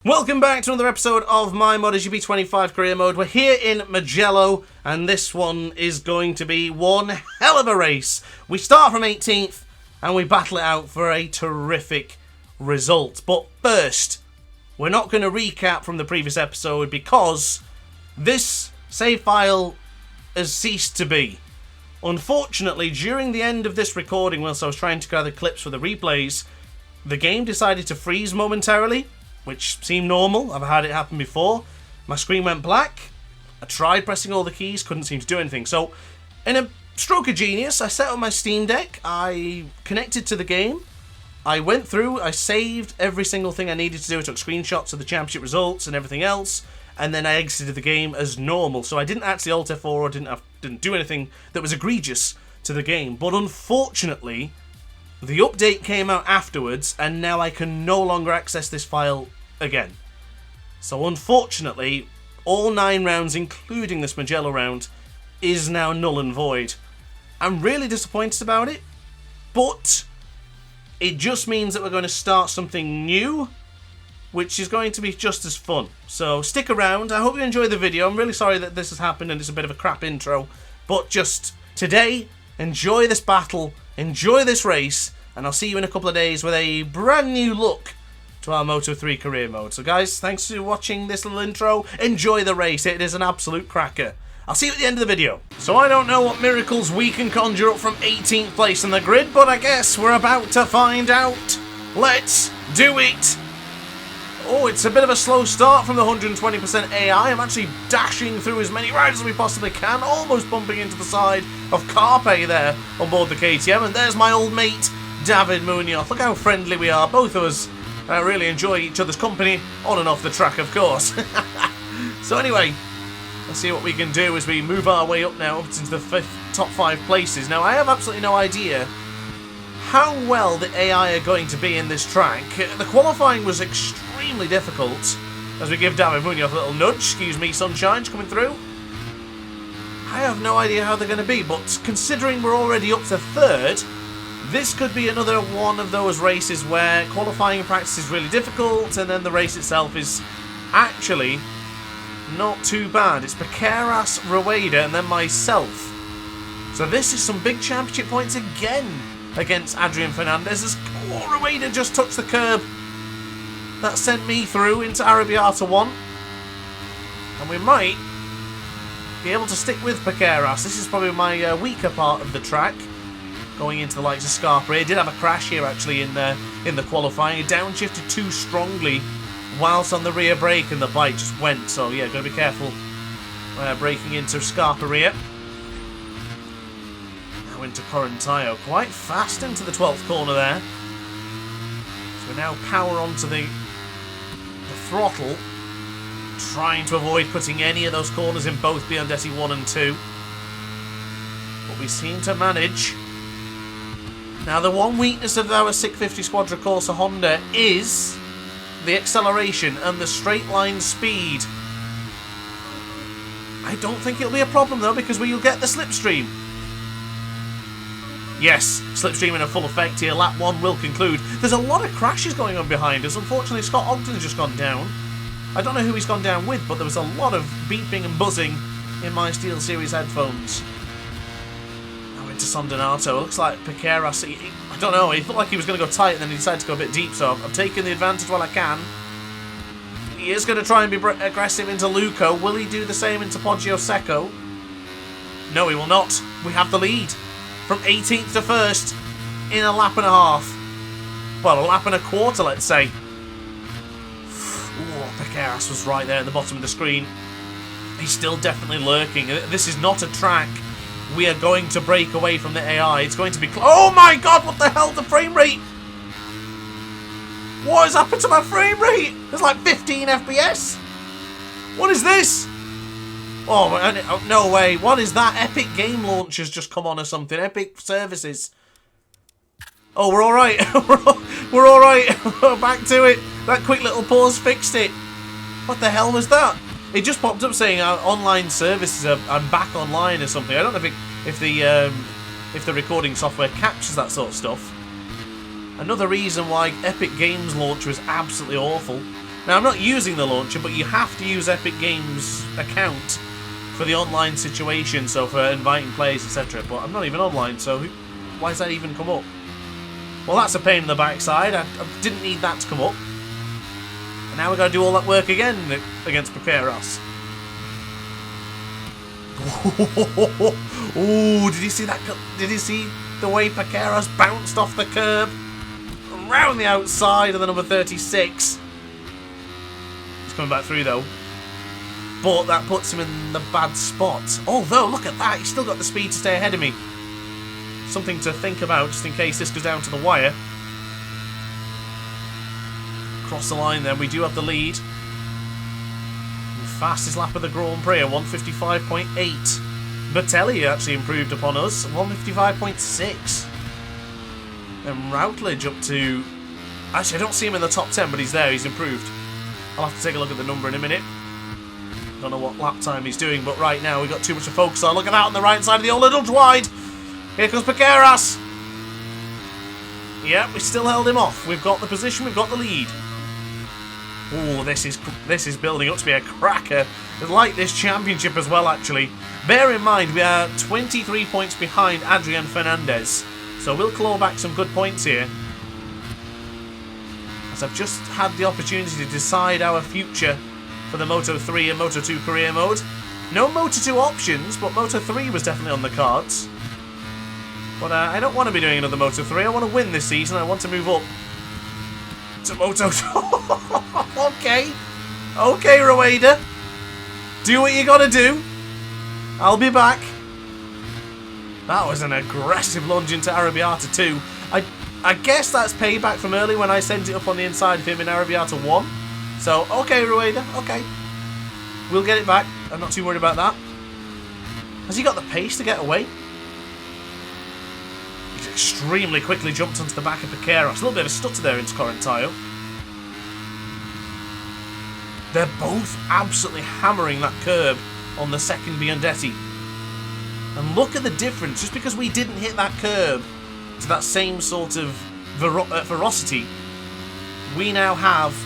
Welcome back to another episode of my MotoGP 25 career mode. We're here in Mugello, and this one is going to be one hell of a race. We start from 18th, and we battle it out for a terrific result. But first, we're not going to recap from the previous episode because this save file has ceased to be. Unfortunately, during the end of this recording, whilst I was trying to gather clips for the replays, the game decided to freeze momentarily, which seemed normal. I've had it happen before. My screen went black. I tried pressing all the keys, couldn't seem to do anything. So, in a stroke of genius, I set up my Steam Deck, I connected to the game, I went through, I saved every single thing I needed to do, I took screenshots of the championship results and everything else, and then I exited the game as normal. So I didn't actually Alt F4 or didn't do anything that was egregious to the game. But unfortunately, the update came out afterwards, and now I can no longer access this file again. So unfortunately, all 9 rounds, including this Mugello round, is now null and void. I'm really disappointed about it, but it just means that we're going to start something new, which is going to be just as fun. So stick around. I hope you enjoy the video. I'm really sorry that this has happened and it's a bit of a crap intro, but just today, enjoy this battle, enjoy this race, and I'll see you in a couple of days with a brand new look to our Moto3 career mode. So guys, thanks for watching this little intro. Enjoy the race. It is an absolute cracker. I'll see you at the end of the video. So I don't know what miracles we can conjure up from 18th place in the grid, but I guess we're about to find out. Let's do it. Oh, it's a bit of a slow start from the 120% AI. I'm actually dashing through as many rides as we possibly can, almost bumping into the side of Carpe there on board the KTM. And there's my old mate, David Munoz. Look how friendly we are. Both of us really enjoy each other's company, on and off the track, of course. So anyway, let's see what we can do as we move our way up now into the top 5 places. Now, I have absolutely no idea how well the AI are going to be in this track. The qualifying was extremely difficult, as we give David Munoz a little nudge. Excuse me, sunshine's coming through. I have no idea how they're going to be, but considering we're already up to 3rd, this could be another one of those races where qualifying practice is really difficult, and then the race itself is actually not too bad. It's Piqueras, Rueda, and then myself. So this is some big championship points again against Adrian Fernandez, as Rueda just touched the curb. That sent me through into Arrabbiata 1. And we might be able to stick with Piqueras. This is probably my weaker part of the track, going into the likes of Scarpa. He did have a crash here actually in the qualifying. He downshifted too strongly whilst on the rear brake, and the bike just went. So yeah, got to be careful braking into Scarpa rear. Now into Corantayo, quite fast into the 12th corner there. So we now power onto the throttle, trying to avoid putting any of those corners in both Biondetti 1 and 2. But we seem to manage. Now, the one weakness of our 650 Quadricorsa Honda is the acceleration and the straight line speed. I don't think it'll be a problem though, because we'll get the slipstream. Yes, slipstream in a full effect here. Lap 1 will conclude. There's a lot of crashes going on behind us. Unfortunately, Scott Ogden has just gone down. I don't know who he's gone down with, but there was a lot of beeping and buzzing in my SteelSeries headphones. To San Donato. It looks like Piqueras, I don't know, he looked like he was going to go tight and then he decided to go a bit deep, so I'm taking the advantage while I can. He is going to try and be aggressive into Luco. Will he do the same into Poggio Secco? No, he will not. We have the lead from 18th to 1st in a lap and a half. Well, a lap and a quarter, let's say. Ooh, Piqueras was right there at the bottom of the screen. He's still definitely lurking. This is not a track we are going to break away from the AI. It's going to be... Oh my god, what the hell? The frame rate! What has happened to my frame rate? There's like 15 FPS. What is this? Oh, no way. What is that? Epic Game Launcher's just come on or something. Epic Services. Oh, we're alright. We're alright. Back to it. That quick little pause fixed it. What the hell was that? It just popped up saying online services. I'm back online or something. I don't know if the recording software captures that sort of stuff. Another reason why Epic Games Launcher is absolutely awful. Now, I'm not using the launcher, but you have to use Epic Games' account for the online situation, so for inviting players, etc. But I'm not even online, so why does that even come up? Well, that's a pain in the backside. I didn't need that to come up. And now we've got to do all that work again against Paqueras. Oh, did you see that? Did you see the way Paqueras bounced off the curb? Around the outside of the number 36. He's coming back through, though. But that puts him in the bad spot. Although, look at that. He's still got the speed to stay ahead of me. Something to think about just in case this goes down to the wire. Across the line then, we do have the lead. The fastest lap of the Grand Prix, 155.8. Batelli actually improved upon us, 155.6. And Routledge up to... Actually, I don't see him in the top 10, but he's there, he's improved. I'll have to take a look at the number in a minute. Don't know what lap time he's doing, but right now we've got too much to focus on. Look at that on the right side of the old little wide. Here comes Paqueras. Yeah, we still held him off. We've got the position, we've got the lead. Oh, this is building up to be a cracker. I like this championship as well, actually. Bear in mind, we are 23 points behind Adrian Fernandez. So we'll claw back some good points here. As I've just had the opportunity to decide our future for the Moto3 and Moto2 career mode. No Moto2 options, but Moto3 was definitely on the cards. But I don't want to be doing another Moto3. I want to win this season. I want to move up to Moto2. Okay. Okay, Rueda. Do what you got to do. I'll be back. That was an aggressive lunge into Arrabbiata 2. I guess that's payback from early when I sent it up on the inside of him in Arrabbiata 1. So, okay, Rueda. Okay. We'll get it back. I'm not too worried about that. Has he got the pace to get away? He's extremely quickly jumped onto the back of Paqueras. A little bit of a stutter there into Correntaio. They're both absolutely hammering that curb on the second Biondetti. And look at the difference. Just because we didn't hit that curb to that same sort of ferocity, we now have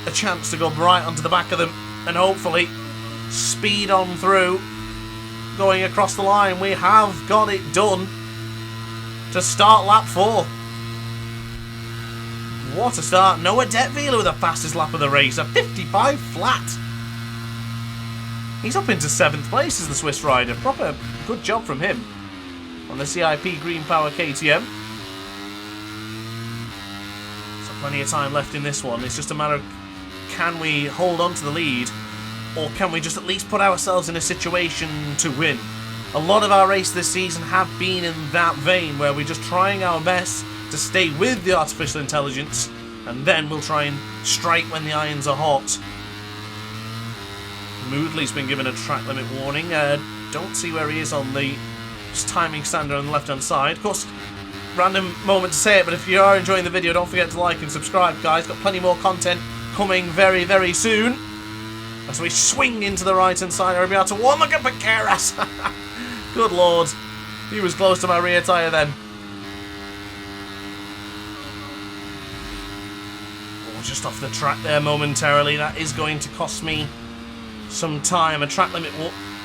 a chance to go right onto the back of them and hopefully speed on through. Going across the line, we have got it done to start lap 4. What a start. Noah Detweiler with the fastest lap of the race, a 55 flat. He's up into 7th place as the Swiss rider. Proper good job from him on the CIP Green Power KTM. So plenty of time left in this one. It's just a matter of, can we hold on to the lead, or can we just at least put ourselves in a situation to win? A lot of our races this season have been in that vein, where we're just trying our best to stay with the artificial intelligence, and then we'll try and strike when the irons are hot. Moodley's been given a track limit warning. Don't see where he is on the timing standard on the left hand side. Of course, random moment to say it, but if you are enjoying the video, don't forget to like and subscribe, guys. Got plenty more content coming very, very soon. As we swing into the right hand side, Arrabbiata 1. Look at Paqueras. Good lord. He was close to my rear tyre then. Oh, just off the track there momentarily. That is going to cost me some time. A track limit...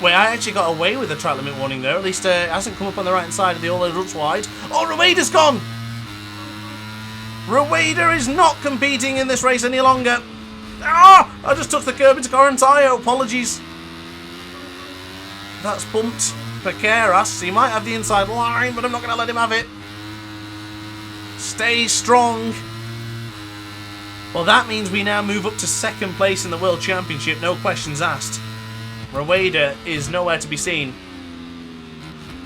Wait, I actually got away with a track limit warning there. At least it hasn't come up on the right hand side of the all ruts wide. Oh, Rueda's gone! Rueda is not competing in this race any longer. Ah! I just took the curb into Correntaio. Apologies. That's bumped Paqueras. He might have the inside line, but I'm not going to let him have it. Stay strong. Well, that means we now move up to 2nd place in the World Championship. No questions asked. Rueda is nowhere to be seen.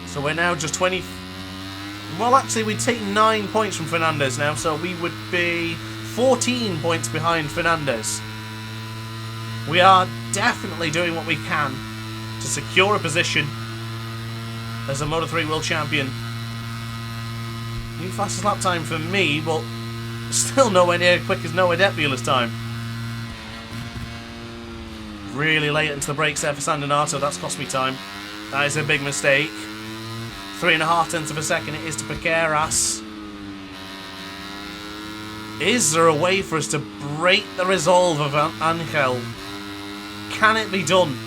So we're now just 20... Well, actually, we'd take 9 points from Fernandez now, so we would be 14 points behind Fernandez. We are definitely doing what we can to secure a position as a Moto3 World Champion. New fastest lap time for me, but still nowhere near quick as Noah Detweiler's time. Really late into the brakes there for Sandonato. That's cost me time. That is a big mistake. 3.5 tenths of a second it is to Paqueras. Is there a way for us to break the resolve of Angel? Can it be done?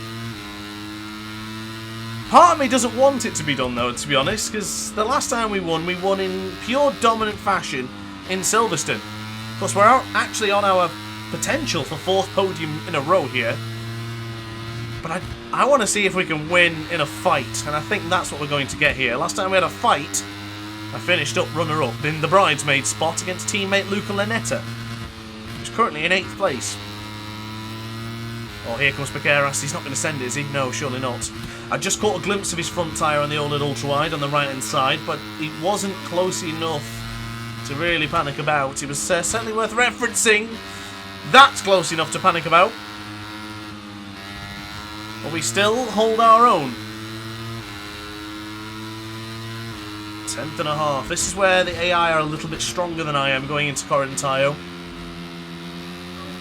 Part of me doesn't want it to be done though, to be honest, because the last time we won in pure dominant fashion in Silverstone. Of course, we're actually on our potential for 4th podium in a row here. But I want to see if we can win in a fight, and I think that's what we're going to get here. Last time we had a fight, I finished up runner-up in the bridesmaid spot against teammate Luca Lanetta, who's currently in 8th place. Oh, here comes Piqueras. He's not going to send it, is he? No, surely not. I just caught a glimpse of his front tyre on the old ultra-wide on the right-hand side, but it wasn't close enough to really panic about. It was certainly worth referencing. That's close enough to panic about. But we still hold our own. 10th and a half. This is where the AI are a little bit stronger than I am going into Correntino.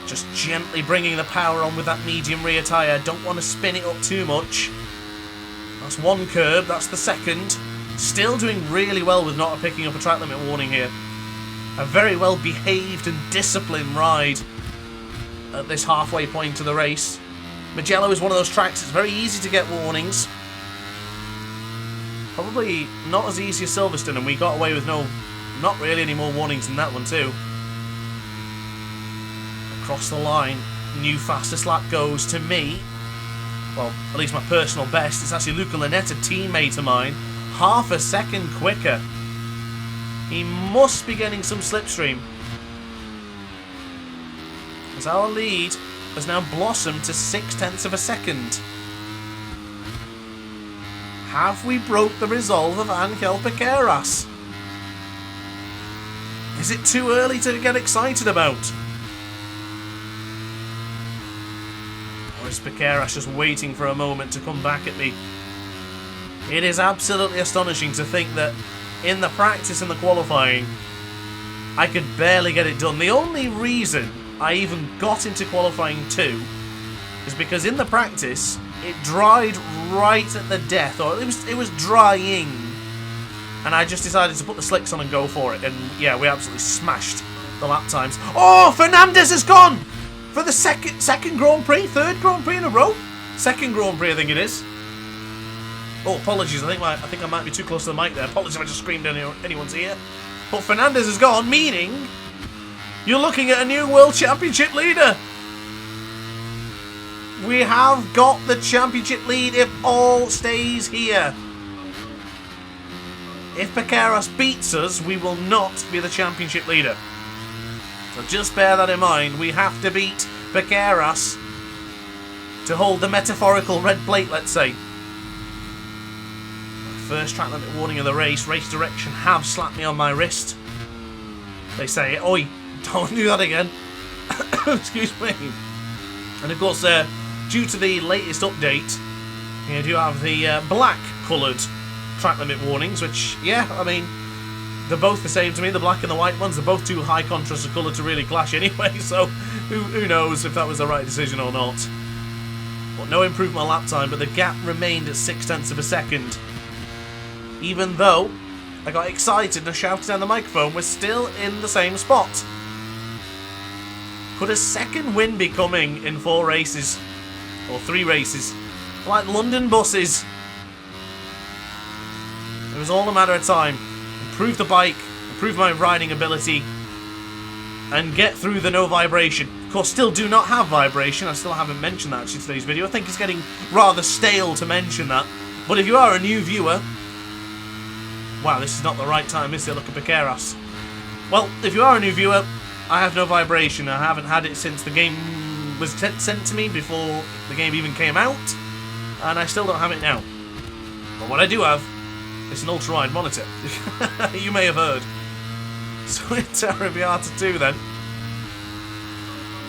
Just gently bringing the power on with that medium rear tyre. Don't want to spin it up too much. That's one curb, that's the second. Still doing really well with not picking up a track limit warning here. A very well behaved and disciplined ride at this halfway point of the race. Mugello is one of those tracks, it's very easy to get warnings. Probably not as easy as Silverstone, and we got away with not really any more warnings than that one too. Across the line, new fastest lap goes to me. Well, at least my personal best. It's actually Luca Lanetta, teammate of mine. Half a second quicker. He must be getting some slipstream, as our lead has now blossomed to 0.6 of a second. Have we broke the resolve of Angel Piqueras? Is it too early to get excited about? Or is Piqueras just waiting for a moment to come back at me? It is absolutely astonishing to think that in the practice and the qualifying, I could barely get it done. The only reason I even got into qualifying 2 is because in the practice, it dried right at the death, or it was drying, and I just decided to put the slicks on and go for it, and yeah, we absolutely smashed the lap times. Oh, Fernandez has gone for the second Grand Prix, 3rd Grand Prix in a row, 2nd Grand Prix I think it is. Oh, apologies, I think I might be too close to the mic there. Apologies if I just screamed in anyone's ear. But Fernandez has gone, meaning you're looking at a new World Championship leader. We have got the championship lead if all stays here. If Piqueras beats us, we will not be the championship leader. So just bear that in mind. We have to beat Piqueras to hold the metaphorical red plate, let's say. First track limit warning of the race. Race direction have slapped me on my wrist. They say, oi, don't do that again. Excuse me. And of course, due to the latest update, you do have the black coloured track limit warnings, which, yeah, I mean, they're both the same to me, the black and the white ones. They're both too high contrast of colour to really clash anyway, so who knows if that was the right decision or not. Well, no improvement on lap time, but the gap remained at 0.6 of a second. Even though I got excited and shouted down the microphone, we're still in the same spot. Could a second win be coming in 4 races? Or 3 races? Like London buses. It was all a matter of time. Improve the bike, improve my riding ability, and get through the no vibration. Of course, still do not have vibration. I still haven't mentioned that actually in today's video. I think it's getting rather stale to mention that. But if you are a new viewer... Wow, this is not the right time, is it? Look at Piqueras. Well, if you are a new viewer, I have no vibration. I haven't had it since the game was sent to me, before the game even came out, and I still don't have it now. But what I do have is an ultra-wide monitor. You may have heard. So it's Arrabbiata 2 then.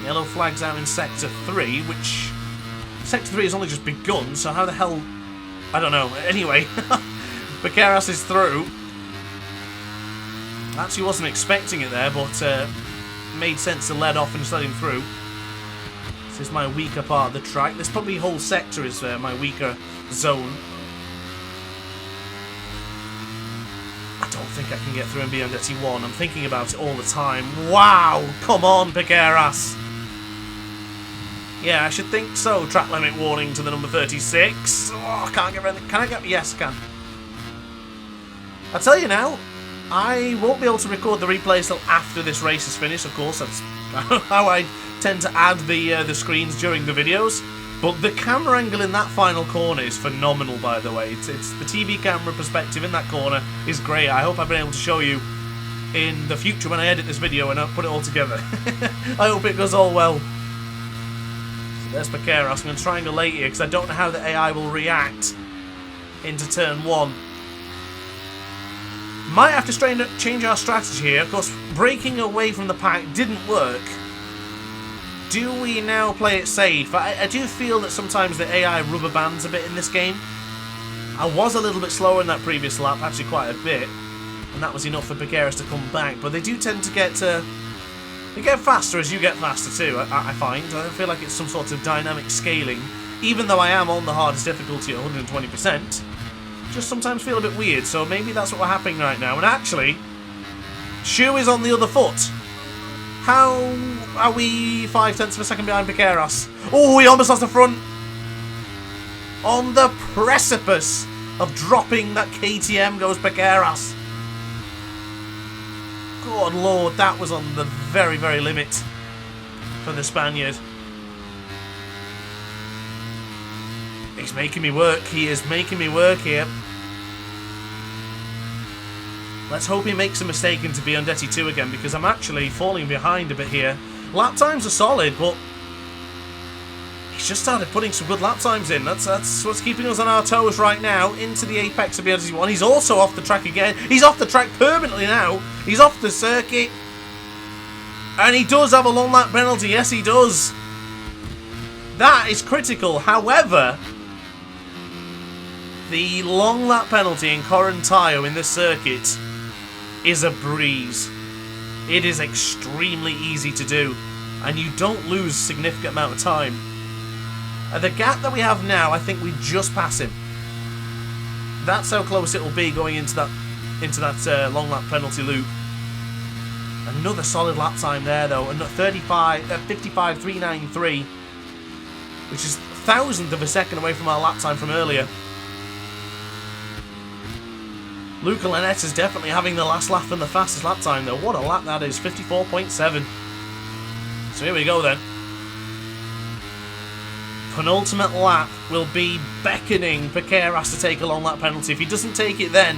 Yellow flags out in Sector 3, which... Sector 3 has only just begun, so how the hell... I don't know. Anyway... Piqueras is through. Actually wasn't expecting it there, but made sense to let off and just let him through. This is my weaker part of the track. This probably whole sector is my weaker zone. I don't think think I can get through and be under T1. I'm thinking about it all the time. Wow! Come on, Piqueras! Yeah, I should think so. Track limit warning to the number 36. Oh, I can't get around. Can I get... Yes, I can. I'll tell you now, I won't be able to record the replays till after this race is finished, of course. That's how I tend to add the screens during the videos. But the camera angle in that final corner is phenomenal, by the way. It's the TV camera perspective in that corner is great. I hope I've been able to show you in the future when I edit this video and I put it all together. I hope it goes all well. So there's Piqueras. I'm going to triangulate here because I don't know how the AI will react into turn 1. Might have to change our strategy here. Of course, breaking away from the pack didn't work. Do we now play it safe? I do feel that sometimes the AI rubber bands a bit in this game. I was a little bit slower in that previous lap, actually quite a bit. And that was enough for Piqueras to come back. But they do tend to get... they get faster as you get faster too, I find. I feel like it's some sort of dynamic scaling. Even though I am on the hardest difficulty at 120%. Just sometimes feel a bit weird, so maybe that's what we're happening right now. And actually, Shoe is on the other foot. How are we 0.5 of a second behind Piqueras? Oh, he almost lost the front. On the precipice of dropping that KTM goes Piqueras. Good lord, that was on the very, very limit for the Spaniard. He's making me work. He is making me work here. Let's hope he makes a mistake into Biandetti 2 again, because I'm actually falling behind a bit here. Lap times are solid, but he's just started putting some good lap times in. That's what's keeping us on our toes right now. Into the apex of Biandetti 1. He's also off the track again. He's off the track permanently now. He's off the circuit. And he does have a long lap penalty. Yes, he does. That is critical. However, the long lap penalty in Correntaio in this circuit is a breeze. It is extremely easy to do, and you don't lose a significant amount of time. At the gap that we have now, I think we just pass him. That's how close it will be going into that long lap penalty loop. Another solid lap time there, though. 55.393, which is 1,000th of a second away from our lap time from earlier. Luca Lynette is definitely having the last lap and the fastest lap time, though. What a lap that is, 54.7. So here we go, then. Penultimate lap will be beckoning Piqueras to take a long lap penalty. If he doesn't take it then,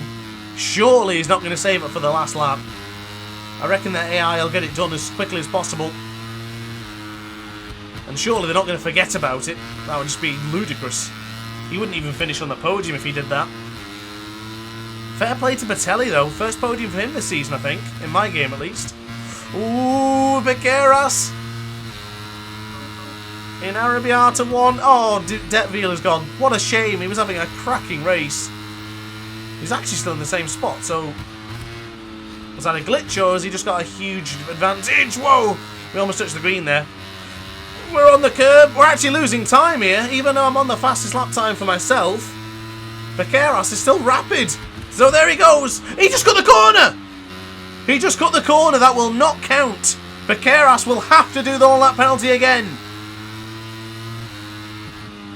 surely he's not going to save it for the last lap. I reckon that AI will get it done as quickly as possible. And surely they're not going to forget about it. That would just be ludicrous. He wouldn't even finish on the podium if he did that. Fair play to Batelli, though. First podium for him this season, I think. In my game, at least. Ooh, Piqueras. In Arrabbiata 1. Oh, Deteville is gone. What a shame. He was having a cracking race. He's actually still in the same spot, so... Was that a glitch, or has he just got a huge advantage? Whoa! We almost touched the green there. We're on the curb. We're actually losing time here, even though I'm on the fastest lap time for myself. Piqueras is still rapid. So there he goes. He just got the corner. He just got the corner. That will not count. Piqueras will have to do the long lap penalty again.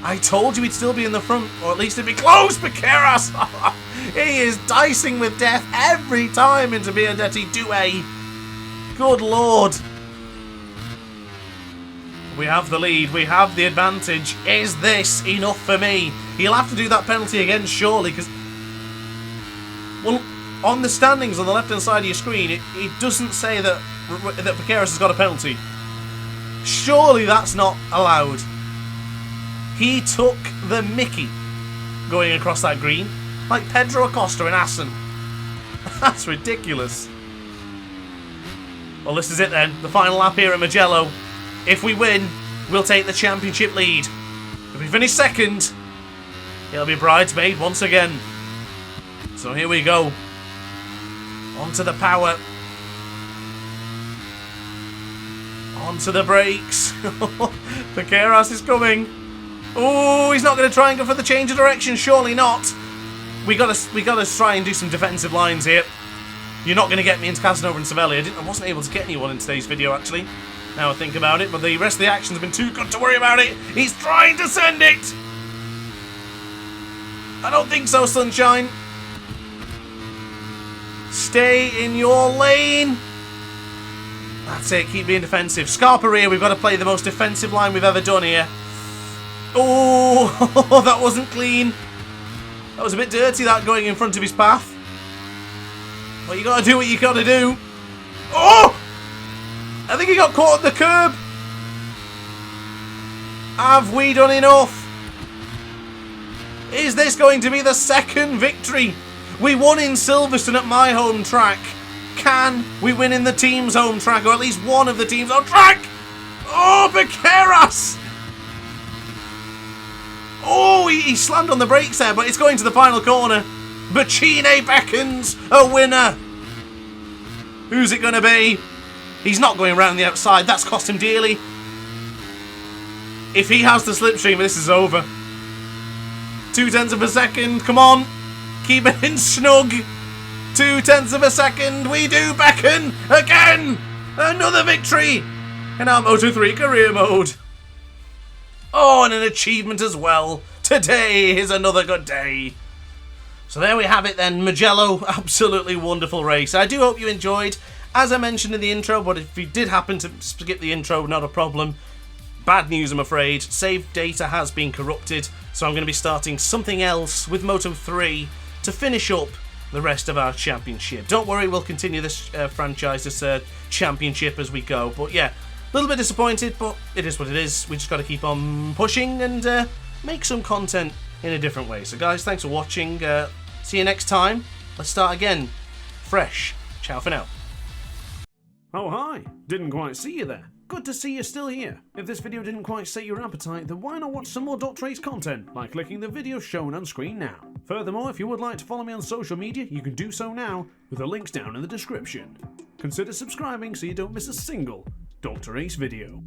I told you he'd still be in the front, or at least it'd be close. Piqueras. He is dicing with death every time into Biandetti 2A. Good lord. We have the lead. We have the advantage. Is this enough for me? He'll have to do that penalty again, surely, because... Well, on the standings on the left-hand side of your screen, it doesn't say that Piqueras has got a penalty. Surely that's not allowed. He took the mickey going across that green, like Pedro Acosta in Assen. That's ridiculous. Well, this is it then. The final lap here at Mugello. If we win, we'll take the championship lead. If we finish second, it'll be bridesmaid once again. So here we go. Onto the power. Onto the brakes. Piqueras is coming. Oh, he's not going to try and go for the change of direction. Surely not. We gotta try and do some defensive lines here. You're not going to get me into Casanova and Savelli. I wasn't able to get anyone in today's video, actually. Now I think about it, but the rest of the action's been too good to worry about it. He's trying to send it! I don't think so, Sunshine. Stay in your lane. That's it, keep being defensive. Scarperia, we've got to play the most defensive line we've ever done here. Oh, that wasn't clean. That was a bit dirty, that, going in front of his path. But you got to do what you got to do. Oh! I think he got caught on the curb. Have we done enough? Is this going to be the second victory? We won in Silverstone at my home track. Can we win in the team's home track, or at least one of the team's home track? Oh, Bequeras! Oh, he slammed on the brakes there, but it's going to the final corner. Bacine beckons a winner. Who's it going to be? He's not going around the outside. That's cost him dearly. If he has the slipstream, this is over. 0.2 of a second. Come on. Keep it in snug. 0.2 of a second. We do beckon again. Another victory in our Moto3 career mode. Oh, and an achievement as well. Today is another good day. So there we have it then. Mugello, absolutely wonderful race. I do hope you enjoyed. As I mentioned in the intro, but if you did happen to skip the intro, not a problem. Bad news, I'm afraid. Save data has been corrupted, so I'm going to be starting something else with Moto3 to finish up the rest of our championship. Don't worry, we'll continue this franchise, this championship as we go. But yeah, a little bit disappointed, but it is what it is. We just got to keep on pushing and make some content in a different way. So guys, thanks for watching. See you next time. Let's start again. Fresh. Ciao for now. Oh hi, didn't quite see you there. Good to see you're still here. If this video didn't quite sate your appetite, then why not watch some more DrAce content by clicking the video shown on screen now. Furthermore, if you would like to follow me on social media, you can do so now with the links down in the description. Consider subscribing so you don't miss a single DrAce video.